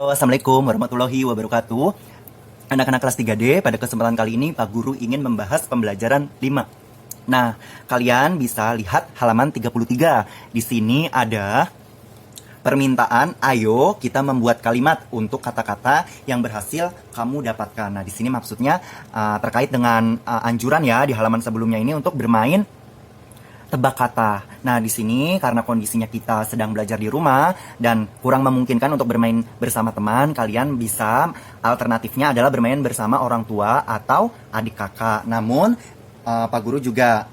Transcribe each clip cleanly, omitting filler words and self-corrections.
Assalamualaikum warahmatullahi wabarakatuh. Anak-anak kelas 3D, pada kesempatan kali ini Pak Guru ingin membahas pembelajaran 5. Nah, kalian bisa lihat halaman 33. Di sini ada permintaan, ayo kita membuat kalimat untuk kata-kata yang berhasil kamu dapatkan. Nah, di sini maksudnya terkait dengan anjuran ya di halaman sebelumnya ini untuk bermain tebak kata. Nah, di sini karena kondisinya kita sedang belajar di rumah dan kurang memungkinkan untuk bermain bersama teman, kalian bisa alternatifnya adalah bermain bersama orang tua atau adik kakak. Namun, Pak Guru juga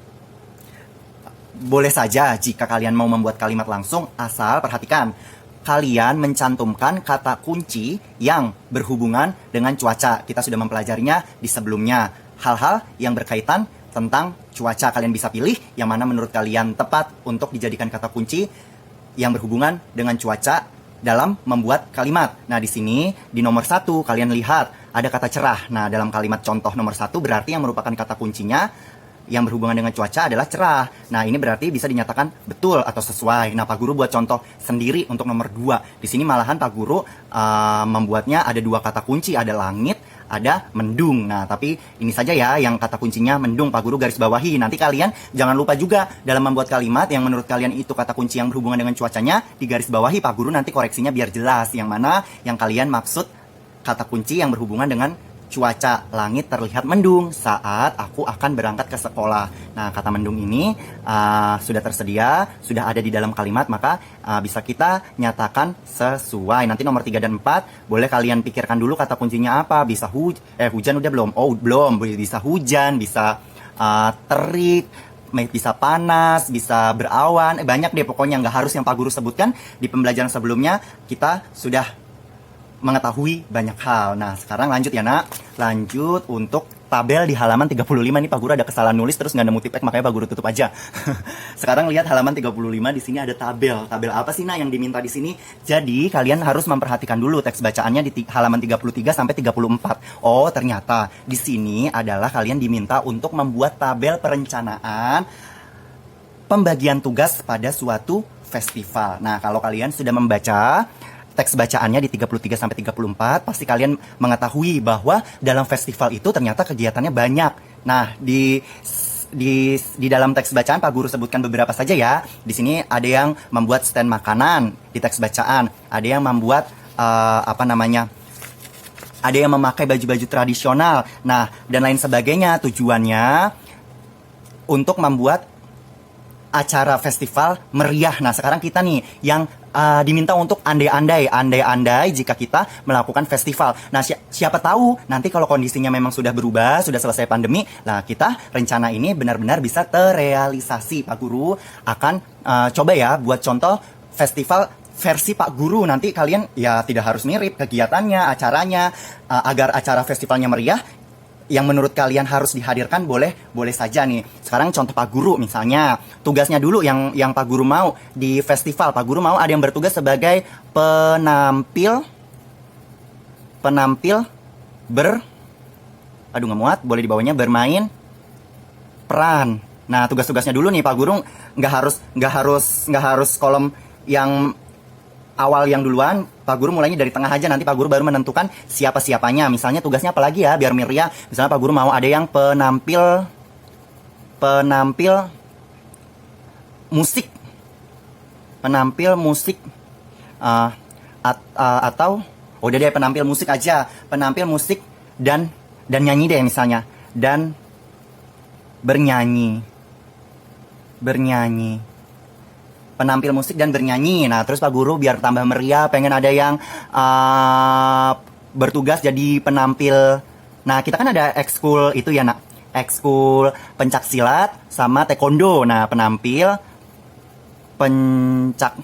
boleh saja jika kalian mau membuat kalimat langsung, asal perhatikan kalian mencantumkan kata kunci yang berhubungan dengan cuaca. Kita sudah mempelajarinya di sebelumnya. Hal-hal yang berkaitan tentang cuaca, kalian bisa pilih yang mana menurut kalian tepat untuk dijadikan kata kunci yang berhubungan dengan cuaca dalam membuat kalimat. Nah, di sini di nomor 1 kalian lihat ada kata cerah. Nah, dalam kalimat contoh nomor 1 berarti yang merupakan kata kuncinya yang berhubungan dengan cuaca adalah cerah. Nah, ini berarti bisa dinyatakan betul atau sesuai. Nah, Pak Guru buat contoh sendiri untuk nomor 2. Di sini malahan Pak Guru membuatnya ada 2 kata kunci, ada langit, ada mendung. Nah, tapi ini saja ya yang kata kuncinya mendung, Pak Guru garis bawahi. Nanti kalian jangan lupa juga dalam membuat kalimat yang menurut kalian itu kata kunci yang berhubungan dengan cuacanya, di garis bawahi Pak Guru nanti koreksinya biar jelas yang mana yang kalian maksud kata kunci yang berhubungan dengan cuaca. Langit terlihat mendung saat aku akan berangkat ke sekolah. Nah, kata mendung ini sudah tersedia, sudah ada di dalam kalimat, maka bisa kita nyatakan sesuai. Nanti nomor 3 dan 4 boleh kalian pikirkan dulu kata kuncinya apa. Bisa hujan udah belum? Oh, belum. Bisa hujan, bisa terik, bisa panas, bisa berawan, banyak deh pokoknya, nggak harus yang Pak Guru sebutkan. Di pembelajaran sebelumnya kita sudah mengetahui banyak hal. Nah, sekarang lanjut ya nak. Lanjut untuk tabel di halaman 35 nih Pak Guru ada kesalahan nulis terus nggak nemu tipek, makanya Pak Guru tutup aja. Sekarang lihat halaman 35, di sini ada tabel. Tabel apa sih nak yang diminta di sini? Jadi kalian harus memperhatikan dulu teks bacaannya di halaman 33 sampai 34. Oh, ternyata di sini adalah kalian diminta untuk membuat tabel perencanaan pembagian tugas pada suatu festival. Nah, kalau kalian sudah membaca teks bacaannya di 33 sampai 34, pasti kalian mengetahui bahwa dalam festival itu ternyata kegiatannya banyak. Nah, di dalam teks bacaan Pak Guru sebutkan beberapa saja ya. Di sini ada yang membuat stand makanan di teks bacaan, ada yang membuat ada yang memakai baju-baju tradisional. Nah, dan lain sebagainya. Tujuannya untuk membuat acara festival meriah. Nah, sekarang kita nih yang diminta untuk andai-andai jika kita melakukan festival. Nah, siapa tahu nanti kalau kondisinya memang sudah berubah, sudah selesai pandemi, nah kita rencana ini benar-benar bisa terrealisasi. Pak Guru akan coba ya buat contoh festival versi Pak Guru. Nanti kalian ya tidak harus mirip kegiatannya, acaranya, agar acara festivalnya meriah. Yang menurut kalian harus dihadirkan boleh saja nih. Sekarang contoh Pak Guru misalnya, tugasnya dulu yang Pak Guru mau di festival. Pak Guru mau ada yang bertugas sebagai penampil aduh nggak muat, boleh dibawanya bermain peran. Nah, tugas-tugasnya dulu nih Pak Guru nggak harus kolom yang awal yang duluan. Pak Guru mulainya dari tengah aja, nanti Pak Guru baru menentukan siapa-siapanya. Misalnya tugasnya apa lagi ya biar meriah. Misalnya Pak Guru mau ada yang penampil musik. Atau udah deh penampil musik aja. Penampil musik dan nyanyi deh misalnya. Dan bernyanyi. Penampil musik dan bernyanyi. Nah, terus Pak Guru biar tambah meriah pengen ada yang bertugas jadi penampil. Nah, kita kan ada ekskul itu ya nak, ekskul pencak silat sama taekwondo. Nah, penampil pencak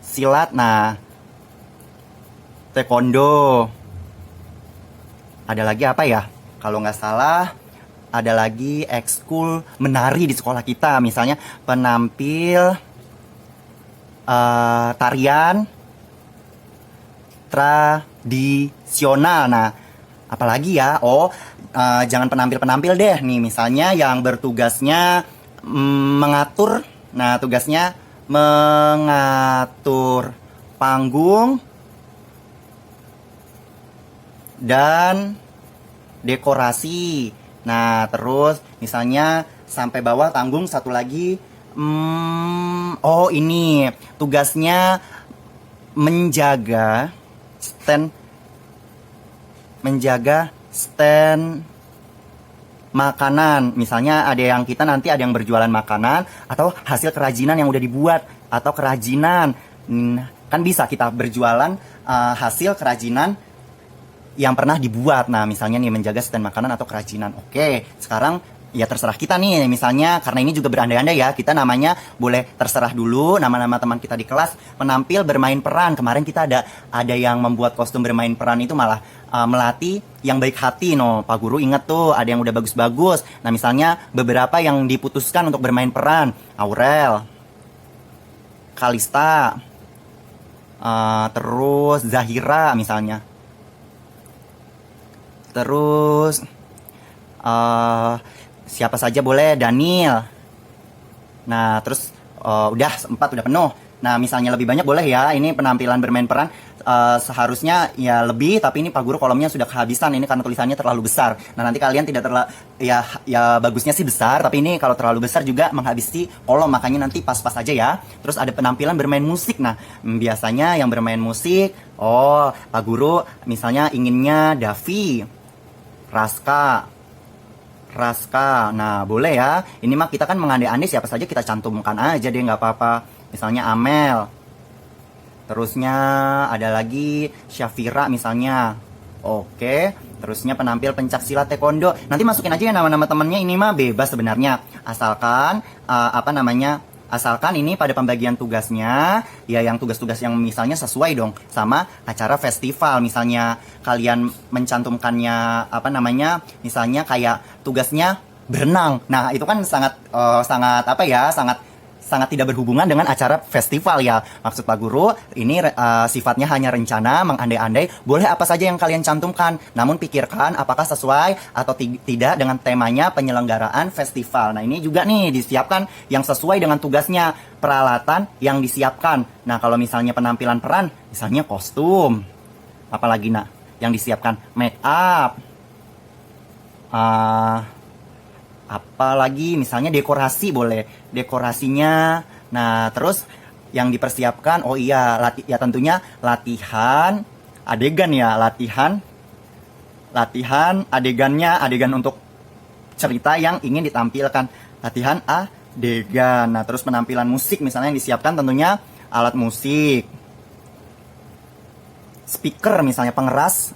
silat, nah taekwondo. Ada lagi apa ya? Kalau nggak salah ada lagi ekskul menari di sekolah kita. Misalnya penampil tarian tradisional. Nah, apalagi ya? Oh, jangan penampil deh. Nih, misalnya yang bertugasnya mengatur. Nah, tugasnya mengatur panggung dan dekorasi. Nah, terus misalnya sampai bawah tanggung satu lagi. Oh, ini tugasnya menjaga stand makanan. Misalnya ada yang kita nanti ada yang berjualan makanan atau hasil kerajinan yang udah dibuat atau kerajinan. Kan bisa kita berjualan hasil kerajinan yang pernah dibuat. Nah, misalnya nih menjaga stand makanan atau kerajinan. Oke, sekarang ya terserah kita nih. Misalnya karena ini juga berandai-andai ya, kita namanya boleh terserah dulu nama-nama teman kita di kelas menampil bermain peran. Kemarin kita ada yang membuat kostum bermain peran itu malah melatih yang baik hati. No, Pak Guru inget tuh ada yang udah bagus-bagus. Nah, misalnya beberapa yang diputuskan untuk bermain peran. Aurel, Kalista, terus Zahira misalnya. Terus siapa saja boleh, Daniel. Nah, terus udah 4 udah penuh. Nah, misalnya lebih banyak boleh ya. Ini penampilan bermain peran seharusnya ya lebih, tapi ini Pak Guru kolomnya sudah kehabisan ini karena tulisannya terlalu besar. Nah, nanti kalian tidak terlalu ya bagusnya sih besar, tapi ini kalau terlalu besar juga menghabisi kolom, makanya nanti pas-pas aja ya. Terus ada penampilan bermain musik. Nah, biasanya yang bermain musik, Pak Guru misalnya inginnya Davi, Raska. Nah, boleh ya. Ini mah kita kan mengandai-andai siapa saja kita cantumkan aja deh, nggak apa-apa. Misalnya Amel. Terusnya ada lagi Syafira misalnya. Oke. Terusnya penampil pencaksilat taekwondo. Nanti masukin aja ya nama-nama temennya, ini mah bebas sebenarnya. Asalkan Asalkan ini pada pembagian tugasnya, ya yang tugas-tugas yang misalnya sesuai dong sama acara festival. Misalnya kalian mencantumkannya misalnya kayak tugasnya berenang. Nah, itu kan sangat tidak berhubungan dengan acara festival ya. Maksud Pak Guru, ini sifatnya hanya rencana, mengandai-andai, boleh apa saja yang kalian cantumkan. Namun pikirkan apakah sesuai atau tidak dengan temanya penyelenggaraan festival. Nah, ini juga nih disiapkan yang sesuai dengan tugasnya, peralatan yang disiapkan. Nah, kalau misalnya penampilan peran, misalnya kostum, apalagi yang disiapkan make up, apalagi misalnya dekorasi boleh, dekorasinya. Nah, terus yang dipersiapkan, tentunya latihan adegan ya, latihan adegannya, adegan untuk cerita yang ingin ditampilkan, latihan adegan. Nah, terus penampilan musik misalnya yang disiapkan tentunya alat musik, speaker misalnya, pengeras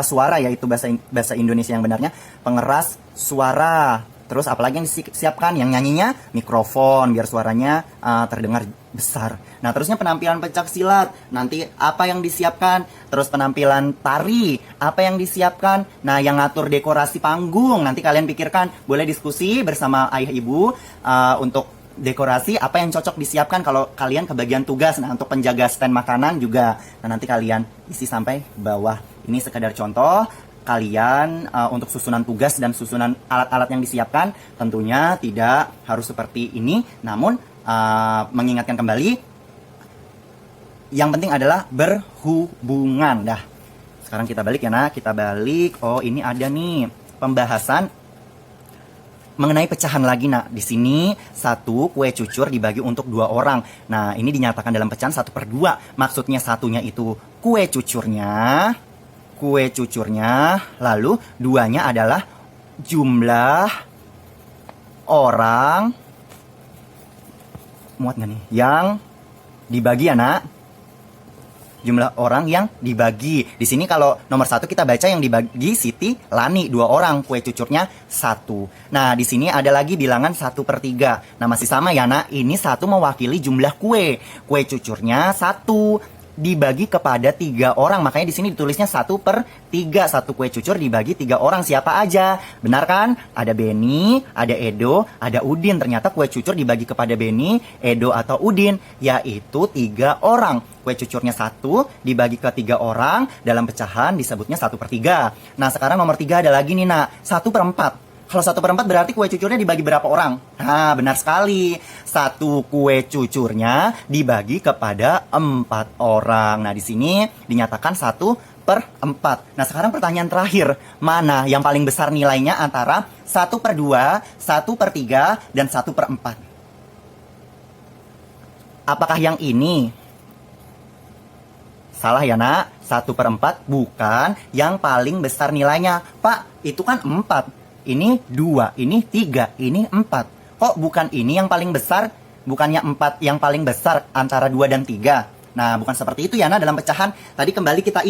suara, yaitu bahasa Indonesia yang benarnya pengeras suara. Terus apalagi yang disiapkan, yang nyanyinya mikrofon biar suaranya terdengar besar. Nah, terusnya penampilan pencak silat, nanti apa yang disiapkan. Terus penampilan tari, apa yang disiapkan. Nah, yang ngatur dekorasi panggung, nanti kalian pikirkan, boleh diskusi bersama ayah ibu untuk dekorasi apa yang cocok disiapkan kalau kalian kebagian tugas. Nah, untuk penjaga stand makanan juga, nah nanti kalian isi sampai bawah. Ini sekadar contoh. Kalian untuk susunan tugas dan susunan alat-alat yang disiapkan tentunya tidak harus seperti ini, namun mengingatkan kembali yang penting adalah berhubungan. Dah, sekarang kita balik ya kita balik. Ini ada nih pembahasan mengenai pecahan lagi. Di sini satu kue cucur dibagi untuk 2 orang. Nah, ini dinyatakan dalam pecahan 1/2. Maksudnya satunya itu kue cucurnya, lalu 2-nya adalah jumlah orang, muat nggak nih, yang dibagi ya jumlah orang yang dibagi. Di sini kalau nomor 1 kita baca yang dibagi Siti Lani 2 orang, kue cucurnya 1. Nah, di sini ada lagi bilangan 1/3. Nah, masih sama ya ini 1 mewakili jumlah kue cucurnya 1 dibagi kepada 3 orang. Makanya di sini ditulisnya 1/3. 1 kue cucur dibagi 3 orang. Siapa aja? Benar kan? Ada Beni, ada Edo, ada Udin. Ternyata kue cucur dibagi kepada Beni, Edo atau Udin, yaitu 3 orang. Kue cucurnya 1 dibagi ke 3 orang, dalam pecahan disebutnya 1/3. Nah, sekarang nomor 3 ada lagi nih 1/4. Kalau 1/4 berarti kue cucurnya dibagi berapa orang? Nah, benar sekali. 1 kue cucurnya dibagi kepada 4 orang. Nah, di sini dinyatakan 1/4. 1/4. Nah, sekarang pertanyaan terakhir. Mana yang paling besar nilainya antara 1/2, 1/3, dan 1/4? Apakah yang ini? Salah ya nak, 1/4 bukan yang paling besar nilainya. Pak, itu kan 4. Ini 2, ini 3, ini 4. Kok bukan ini yang paling besar? Bukannya 4 yang paling besar antara 2 dan 3? Nah, bukan seperti itu ya nak dalam pecahan. Tadi kembali kita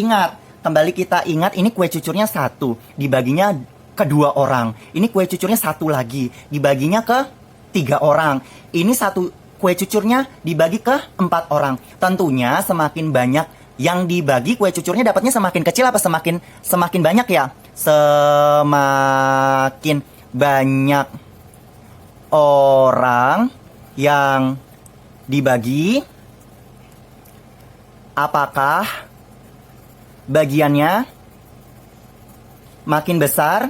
ingat ini kue cucurnya 1, dibaginya ke 2 orang. Ini kue cucurnya 1 lagi, dibaginya ke 3 orang. Ini satu kue cucurnya dibagi ke 4 orang. Tentunya semakin banyak yang dibagi kue cucurnya dapatnya semakin kecil apa semakin banyak ya? Semakin banyak orang yang dibagi, apakah bagiannya makin besar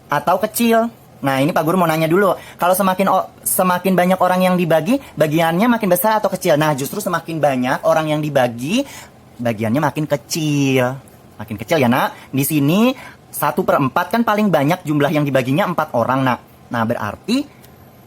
atau kecil? Nah, ini Pak Guru mau nanya dulu. Kalau semakin banyak orang yang dibagi, bagiannya makin besar atau kecil? Nah, justru semakin banyak orang yang dibagi, bagiannya makin kecil. Makin kecil ya, nak. Di sini 1/4 kan paling banyak jumlah yang dibaginya 4 orang, nak. Nah, berarti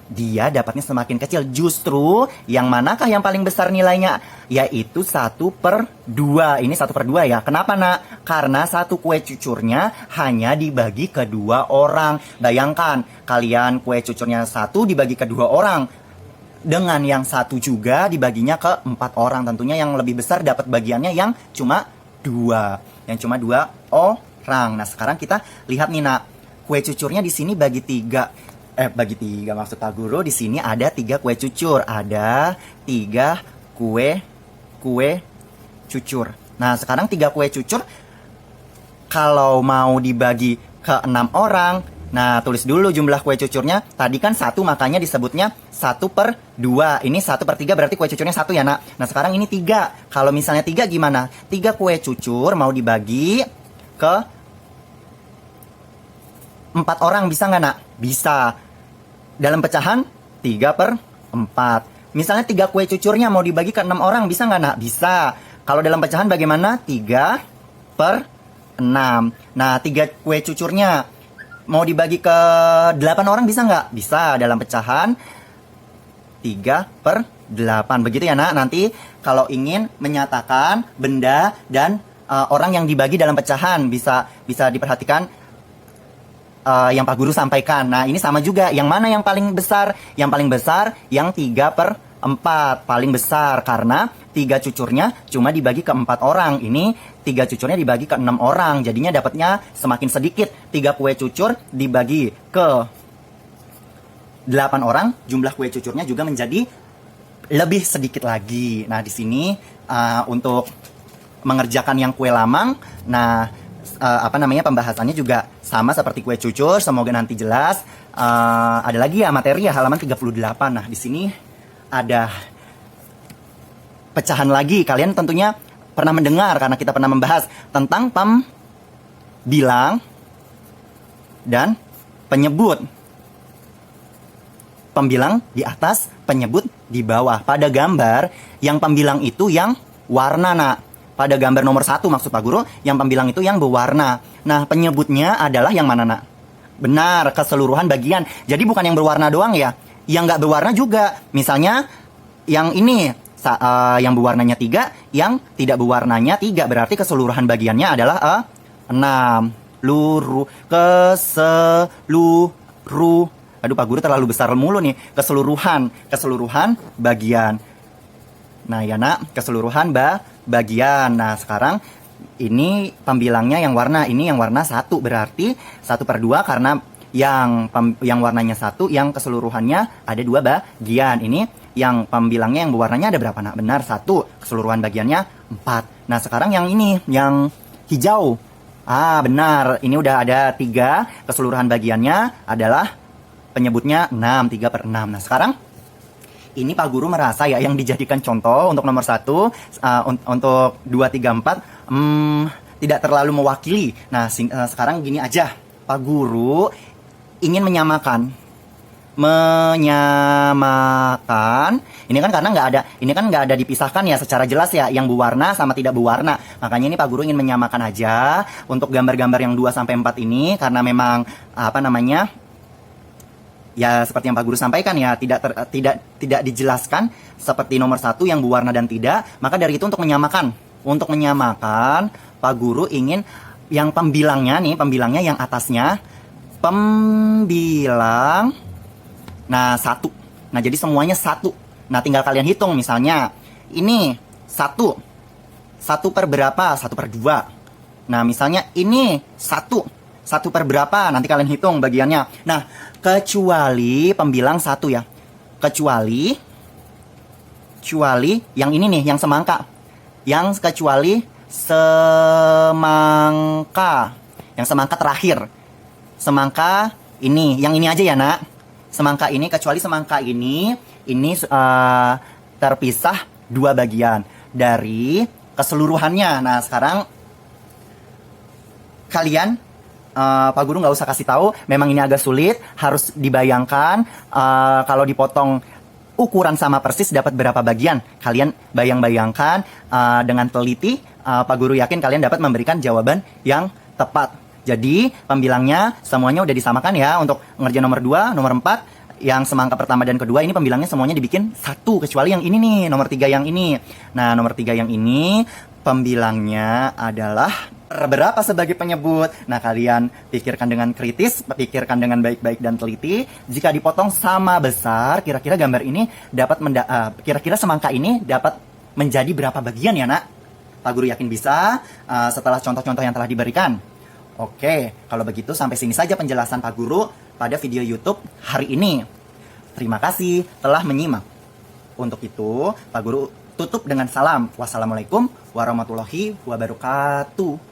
dia dapatnya semakin kecil. Justru yang manakah yang paling besar nilainya? Yaitu 1/2. Ini 1/2 ya. Kenapa nak? Karena satu kue cucurnya hanya dibagi ke 2 orang. Bayangkan, kalian kue cucurnya 1 dibagi ke 2 orang. Dengan yang 1 juga dibaginya ke 4 orang. Tentunya yang lebih besar dapat bagiannya yang cuma 2. Yang cuma 2 orang. Nah, sekarang kita lihat nih nak. Kue cucurnya di sini bagi 3. Bagi 3 maksud Pak Guru, di sini ada 3 kue cucur, ada 3 kue cucur. Nah, sekarang 3 kue cucur kalau mau dibagi ke 6 orang, nah tulis dulu jumlah kue cucurnya. Tadi kan 1, makanya disebutnya 1/2. Ini 1/3 berarti kue cucurnya 1 ya nak. Nah, sekarang ini 3. Kalau misalnya 3 gimana? 3 kue cucur mau dibagi ke 4 orang, bisa nggak nak? Bisa. Dalam pecahan 3/4. Misalnya 3 kue cucurnya mau dibagi ke 6 orang, bisa nggak nak? Bisa. Kalau dalam pecahan bagaimana? 3/6. Nah, 3 kue cucurnya mau dibagi ke 8 orang, bisa nggak? Bisa. Dalam pecahan 3/8. Begitu ya nak. Nanti kalau ingin menyatakan benda dan orang yang dibagi dalam pecahan, bisa diperhatikan yang Pak Guru sampaikan. Nah, ini sama juga. Yang mana yang paling besar? Yang paling besar yang 3/4. Paling besar karena 3 cucurnya cuma dibagi ke 4 orang. Ini 3 cucurnya dibagi ke 6 orang. Jadinya dapatnya semakin sedikit. 3 kue cucur dibagi ke 8 orang. Jumlah kue cucurnya juga menjadi lebih sedikit lagi. Nah, di sini untuk mengerjakan yang kue lamang, nah pembahasannya juga sama seperti kue cucur. Semoga nanti jelas. Ada lagi ya materi ya, halaman 38. Nah, di sini ada pecahan lagi. Kalian tentunya pernah mendengar karena kita pernah membahas tentang pembilang dan penyebut. Pembilang di atas, penyebut di bawah. Pada gambar yang pembilang itu yang warna nak. Pada gambar nomor 1 maksud Pak Guru, yang pembilang itu yang berwarna. Nah, penyebutnya adalah yang mana nak? Benar, keseluruhan bagian. Jadi bukan yang berwarna doang ya. Yang nggak berwarna juga. Misalnya yang ini, yang berwarnanya 3, yang tidak berwarnanya 3. Berarti keseluruhan bagiannya adalah 6. Keseluruh. Aduh, Pak Guru terlalu besar mulu nih. Keseluruhan bagian. Nah ya nak, keseluruhan bagian. Nah, sekarang ini pembilangnya yang warna. Ini yang warna 1. Berarti 1/2 karena yang warnanya 1, yang keseluruhannya ada 2 bagian. Ini yang pembilangnya yang berwarnanya ada berapa nak? Benar, 1. Keseluruhan bagiannya 4. Nah, sekarang yang ini, yang hijau. Benar. Ini udah ada 3. Keseluruhan bagiannya adalah penyebutnya 6. 3/6. Nah, sekarang ini Pak Guru merasa ya yang dijadikan contoh untuk nomor 1, untuk 2, 3, 4 tidak terlalu mewakili. Nah, sekarang gini aja, Pak Guru ingin menyamakan menyamakan. Ini kan karena nggak ada dipisahkan ya secara jelas ya, yang berwarna sama tidak berwarna. Makanya ini Pak Guru ingin menyamakan aja untuk gambar-gambar yang 2 sampai 4 ini, karena memang apa namanya? Ya seperti yang Pak Guru sampaikan ya, tidak dijelaskan seperti nomor 1 yang berwarna dan tidak. Maka dari itu untuk menyamakan Pak Guru ingin yang pembilangnya yang atasnya pembilang, nah 1. Nah jadi semuanya 1. Nah tinggal kalian hitung, misalnya ini 1 per berapa? 1 per 2. Nah misalnya ini 1 per berapa? Nanti kalian hitung bagiannya. Nah kecuali pembilang 1 ya, kecuali yang ini nih, yang semangka, kecuali semangka, yang semangka terakhir, semangka ini, yang ini aja ya nak, semangka ini, kecuali semangka ini terpisah 2 bagian dari keseluruhannya. Nah sekarang kalian, Pak Guru nggak usah kasih tahu, memang ini agak sulit, harus dibayangkan kalau dipotong ukuran sama persis dapat berapa bagian. Kalian bayangkan dengan teliti, Pak Guru yakin kalian dapat memberikan jawaban yang tepat. Jadi pembilangnya semuanya udah disamakan ya. Untuk ngerjain nomor 2, nomor 4, yang semangka pertama dan kedua ini pembilangnya semuanya dibikin 1, kecuali yang ini nih, nomor 3 yang ini. Nah nomor 3 yang ini pembilangnya adalah berapa sebagai penyebut. Nah kalian pikirkan dengan kritis, pikirkan dengan baik-baik dan teliti. Jika dipotong sama besar, kira-kira gambar ini dapat kira-kira semangka ini dapat menjadi berapa bagian ya nak? Pak Guru yakin bisa setelah contoh-contoh yang telah diberikan. Oke, kalau begitu sampai sini saja penjelasan Pak Guru pada video YouTube hari ini. Terima kasih telah menyimak. Untuk itu, Pak Guru tutup dengan salam. Wassalamualaikum warahmatullahi wabarakatuh.